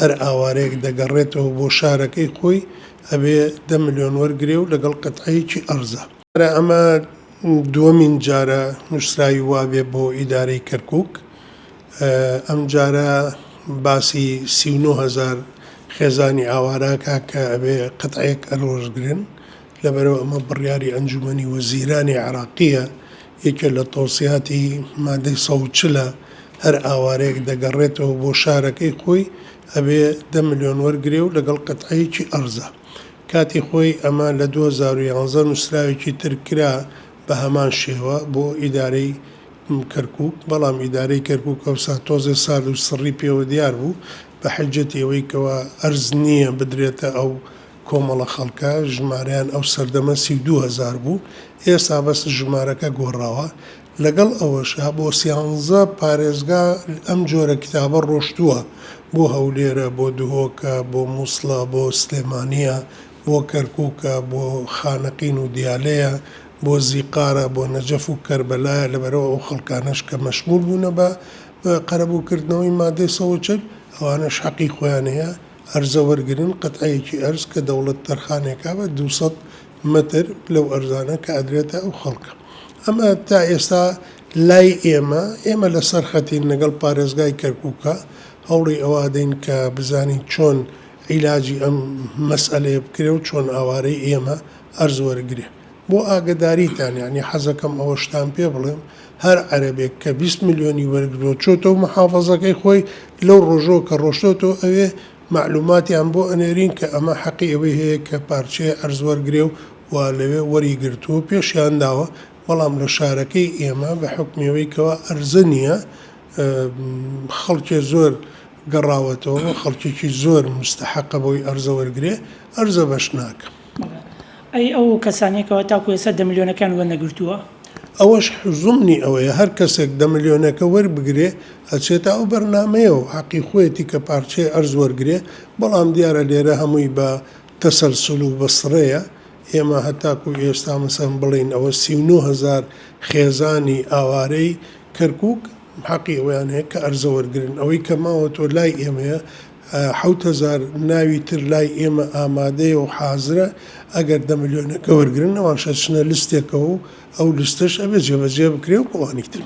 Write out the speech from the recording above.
هەر ئاوارەیەک دەگەڕێتەوە بۆ شارەکەی خۆی ئەبێ 10 ملیۆن وەرگێ و لەگەڵ قەتعەیەکی ئەرزە. ئەمە دووەمین جارە نووسراوی وابێ بۆ ئیدارەی کەرکووک. ئەم جارە باسی 39,000 خێزانی ئاوارەکە کە ئەبێ قەتعەیەک ئەڕۆژگرن. لەبەرەوە ئەمە بڕیاری ئەنجومەنی وەزیرانی عێراقیە، یەکێ لە تۆسیاتی مادەی 140 هەر ئاوارەیەک دەگەڕێتەوە بۆ شارەکەی خۆی ئەبێ 10 ملیۆن وەرگێ و لەگەڵ قەتعەیەکی ئەرزە. کاتی خۆی ئەمە لە 2011 نووسراوێکی ترکرا بە هەمان شێوە بۆ ئیدارەی کەرکووک، بەڵام ئیدارەی کەرکووک ئەوسا تۆزێ ساڵ و سڕی پێوە دیار بوو بە حەجەتی ئەوەی کەوە ئەرز نییە بدرێتە ئەو کۆمەڵە خەڵکە. ژمارەیان ئەو سەردەمە 32,000 بوو، ئێستا بەس ژمارەکە گۆڕاوە. لەگەڵ ئەوەشە بۆ 13 پارێزگا ئەم جۆرە کتابە ڕۆشتووە، بۆ هەولێرە، بۆ دوهۆکە، بۆ مووسڵە، بۆ سلێمانیە، بۆ کەرکووکە، بۆ خانەقین و دیالەیە، بۆ زیقارە، بۆ نەجەف و کەربەلایە. لەبەرەوە ئەو خەڵکانەش کە مەشمول بوونە بە قەرەبووکردنەوەی مادەی 140 ئەوانەش حەقی خۆیان هەیە ئەرزە وەرگرن، قەتعەیەکی ئەرز کە دەوڵەت تەرخانێکا بە 200 متر لەو ئەرزانە کە ئەدرێتە ئەو خەڵکە. ئەمە تا ئێستا لای ئێمە لەسەر خەتین لەگەڵ پارێزگای کەرکووکە هەوڵی ئەوە دەین کە بزانین چۆن عیلاجی ئەم مەسئلەیە بکرێ و چۆن ئاوارەی ئێمە ئەرز وەرگرێ. بۆ ئاگداریتان، یعنی حەزەکەم ئەوە شتان پێ بڵێم، هەر عەرەبێک کە 20 ملیۆنی وەرگرۆ چۆتەوە محافەزەکەی خۆی لەو ڕۆژۆ کە ڕۆشتۆتەوە ئەوێ معلوماتیان بۆ ئەنێرین کە ئەمە حەقی ئەوەی هەیە کە پارچەیە ئەرز وەرگرێ و لەوێ وەریگرتووە پێشیان داوە. بەڵام لە شارەکەی ئێمە بە حکمیەوەی کەوە ئەرزە نییە، خەڵکی زۆر گەڕاوەتەوە، خەڵکێکی زۆر مستحەقە بۆی ئەرزە وەرگرێ، ئەرزە بەش ناکە. ئەو کەسانێکەوە تاکو ێستا 10 ملیۆنەکان وەرنەگرتووە، ئەوەش زومنی ئەوەیە هەر کەسێک 10 ملیۆنەکە وەربگرێ ئەچێتە ئەو بەرنامەیە و حەقی خۆیەتی کە پارچەی ئەرز وەرگرێ. بەڵام دیارە لێرە هەمووی بە تەسەلسول و بەسڕەیە. ئێمە هەتاکو ئێستا مەسەن بڵین ئەوە 39,000 خێزانی ئاوارەی کەرکووک حەقی ئەویان هەیە کە ئەرزە وەرگرن. ئەوەی کە ماوەتۆ لای ئێمەیە 7,000 ناوی تر لای ئێمە ئامادەیە و حازرە. ئەگەر 10 ملیۆنەکە وەرگرن ئەوان شەچنە لیستێکەوە و ئەو لیستەش ئەبێ جێبەجێ بکرێ و قوانیتر.